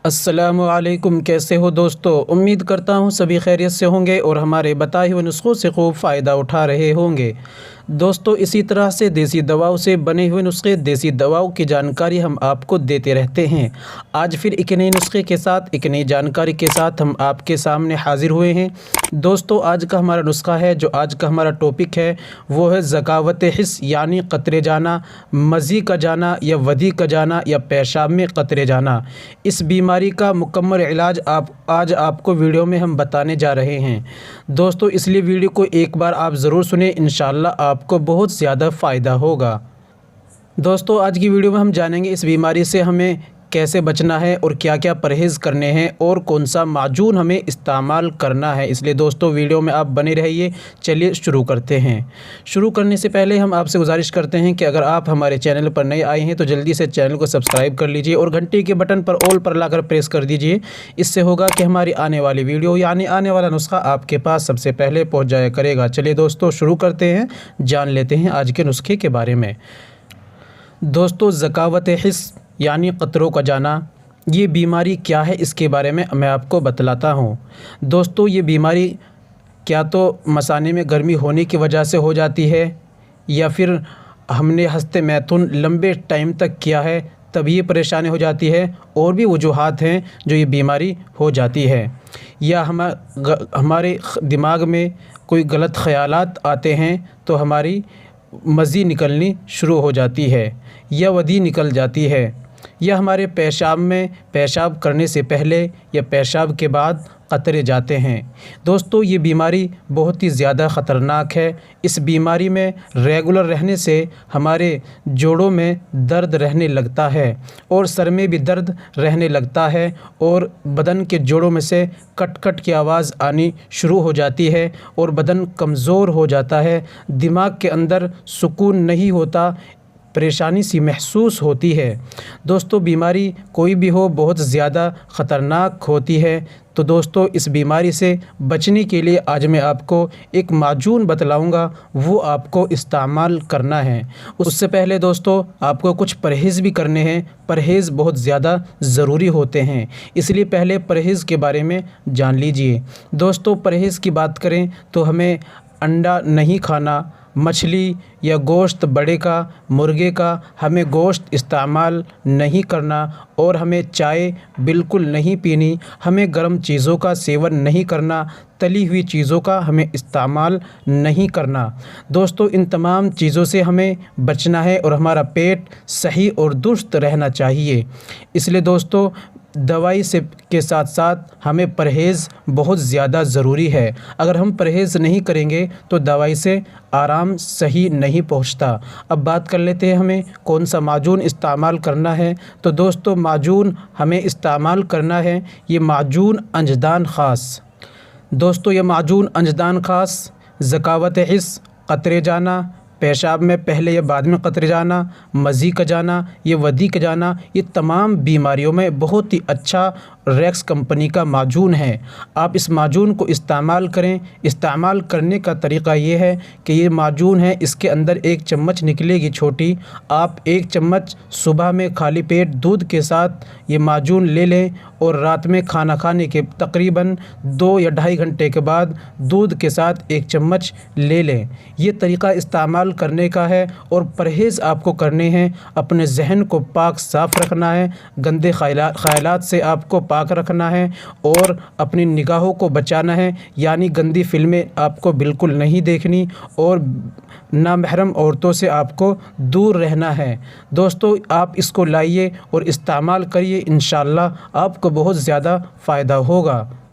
अस्सलामुअलैकुम। कैसे हो दोस्तों? उम्मीद करता हूँ सभी खैरियत से होंगे और हमारे बताए हुए नुस्खों से खूब फ़ायदा उठा रहे होंगे। दोस्तों, इसी तरह से देसी दवाओं से बने हुए नुस्खे, देसी दवाओं की जानकारी हम आपको देते रहते हैं। आज फिर एक नए नुस्खे के साथ, एक नई जानकारी के साथ हम आपके सामने हाज़िर हुए हैं। दोस्तों, आज का हमारा नुस्खा है, जो आज का हमारा टॉपिक है, वो है ज़कावत हिस्स, यानी कतरे जाना, मज़ी का जाना या वदी का जाना या पेशाब में कतरे जाना। इस बीमारी का मुकम्मल इलाज आज आपको वीडियो में हम बताने जा रहे हैं। दोस्तों, इसलिए वीडियो को एक बार आप ज़रूर सुनें, इंशाअल्लाह आपको बहुत ज़्यादा फ़ायदा होगा। दोस्तों, आज की वीडियो में हम जानेंगे इस बीमारी से हमें कैसे बचना है और क्या क्या परहेज़ करने हैं और कौन सा माजून हमें इस्तेमाल करना है। इसलिए दोस्तों, वीडियो में आप बने रहिए। चलिए शुरू करते हैं। शुरू करने से पहले हम आपसे गुजारिश करते हैं कि अगर आप हमारे चैनल पर नए आए हैं तो जल्दी से चैनल को सब्सक्राइब कर लीजिए और घंटी के बटन पर ऑल पर लाकर प्रेस कर दीजिए। इससे होगा कि हमारी आने वाली वीडियो यानी आने वाला नुस्खा आपके पास सबसे पहले पहुँच जाया करेगा। चलिए दोस्तों, शुरू करते हैं, जान लेते हैं आज के नुस्खे के बारे में। दोस्तों, ज़कावत हिस्स यानी कतरों का जाना, ये बीमारी क्या है, इसके बारे में मैं आपको बतलाता हूँ। दोस्तों, ये बीमारी क्या तो मसाने में गर्मी होने की वजह से हो जाती है, या फिर हमने हस्ते मैथुन लंबे टाइम तक किया है तब ये परेशानी हो जाती है। और भी वजूहात हैं जो ये बीमारी हो जाती है, या हमारे दिमाग में कोई गलत ख़यालात आते हैं तो हमारी मज़ी निकलनी शुरू हो जाती है या वदी निकल जाती है, या हमारे पेशाब करने से पहले या पेशाब के बाद कतरे जाते हैं। दोस्तों, ये बीमारी बहुत ही ज़्यादा ख़तरनाक है। इस बीमारी में रेगुलर रहने से हमारे जोड़ों में दर्द रहने लगता है और सर में भी दर्द रहने लगता है और बदन के जोड़ों में से कट कट की आवाज़ आनी शुरू हो जाती है और बदन कमज़ोर हो जाता है। दिमाग के अंदर सुकून नहीं होता, परेशानी सी महसूस होती है। दोस्तों, बीमारी कोई भी हो बहुत ज़्यादा ख़तरनाक होती है। तो दोस्तों, इस बीमारी से बचने के लिए आज मैं आपको एक माजून बतलाऊंगा, वो आपको इस्तेमाल करना है। उससे पहले दोस्तों, आपको कुछ परहेज़ भी करने हैं। परहेज़ बहुत ज़्यादा ज़रूरी होते हैं, इसलिए पहले परहेज़ के बारे में जान लीजिए। दोस्तों, परहेज़ की बात करें तो हमें अंडा नहीं खाना, मछली या गोश्त बड़े का, मुर्गे का हमें गोश्त इस्तेमाल नहीं करना, और हमें चाय बिल्कुल नहीं पीनी, हमें गर्म चीज़ों का सेवन नहीं करना, तली हुई चीज़ों का हमें इस्तेमाल नहीं करना। दोस्तों, इन तमाम चीज़ों से हमें बचना है और हमारा पेट सही और दुरुस्त रहना चाहिए। इसलिए दोस्तों, दवाई से के साथ साथ हमें परहेज़ बहुत ज़्यादा ज़रूरी है। अगर हम परहेज़ नहीं करेंगे तो दवाई से आराम सही नहीं पहुंचता। अब बात कर लेते हैं हमें कौन सा माजून इस्तेमाल करना है। तो दोस्तों, माजून हमें इस्तेमाल करना है ये माजून अंजदान ख़ास। दोस्तों, ये माजून अंजदान ख़ास ज़कावत हिस्स, कतरे जाना, पेशाब में पहले या बाद में कतरे जाना, मज़ी का जाना, ये वदी का जाना, ये तमाम बीमारियों में बहुत ही अच्छा रेक्स कंपनी का माजून है। आप इस माजून को इस्तेमाल करें। इस्तेमाल करने का तरीक़ा ये है कि ये माजून है, इसके अंदर एक चम्मच निकलेगी छोटी। आप एक चम्मच सुबह में खाली पेट दूध के साथ ये माजून ले लें और रात में खाना खाने के तकरीबन 2 या ढाई घंटे के बाद दूध के साथ एक चम्मच ले लें। ये तरीक़ा इस्तेमाल करने का है। और परहेज़ आपको करने हैं, अपने जहन को पाक साफ़ रखना है, गंदे ख़यालात से आपको पाक रखना है और अपनी निगाहों को बचाना है, यानी गंदी फिल्में आपको बिल्कुल नहीं देखनी और नामहरम औरतों से आपको दूर रहना है। दोस्तों, आप इसको लाइए और इस्तेमाल करिए, इंशाअल्लाह आपको बहुत ज़्यादा फ़ायदा होगा।